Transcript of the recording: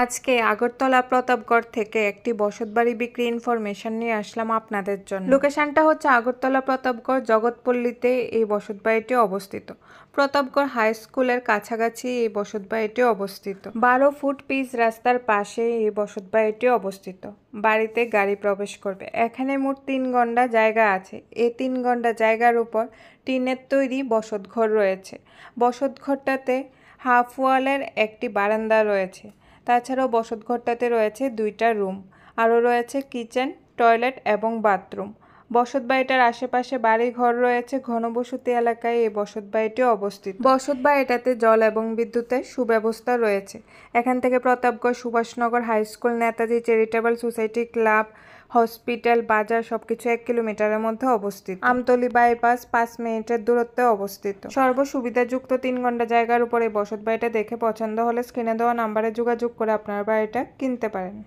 আজকে আগরতলা প্রতাপগড় থেকে একটি বসতবাড়ি বিক্রি ইনফরমেশন নিয়ে আসলাম আপনাদের জন্য। লোকেশনটা হচ্ছে আগরতলা প্রতাপগড় জগৎপল্লীতে এই বসতবাড়িটি অবস্থিত। প্রতাপগড় হাই স্কুলের কাছাকাছি এই বসতবাড়িটি অবস্থিত। 12 ফুট পিচ রাস্তার পাশে এই বসতবাড়িটি অবস্থিত। বাড়িতে গাড়ি প্রবেশ করবে। এখানে মোট 3 গন্ডা জায়গা আছে। এই 3 গন্ডা জায়গার উপর টিনের তৈরি বসতঘর রয়েছে। বসতঘরটাতে হাফ ওয়ালের একটি বারান্দা রয়েছে। তাছাড়াও বসতঘরটাতে রয়েছে 2টা রুম, আরও রয়েছে কিচেন, টয়লেট এবং বাথরুম। বসতবাড়িটার আশেপাশে বাড়িঘর রয়েছে। ঘনবসতি এলাকায় এই বসতবাড়িটি অবস্থিত। বসতবাড়িটাতে জল এবং বিদ্যুতের সুব্যবস্থা রয়েছে। এখান থেকে Pratapgarh Subhashnagar high school, Netaji charitable society, club, hospital, বাজার সবকিছু 1 কিলোমিটারের মধ্যে অবস্থিত। আমতলী বাইপাস 5 মিনিটের দূরত্বে অবস্থিত। সর্বসুবিধাযুক্ত 3 ঘন্টা জায়গার উপরে বসতবাড়িটা দেখে পছন্দ হলে স্ক্রিনে দেওয়া নাম্বারে যোগাযোগ করে আপনার বাড়িটা কিনতে পারেন।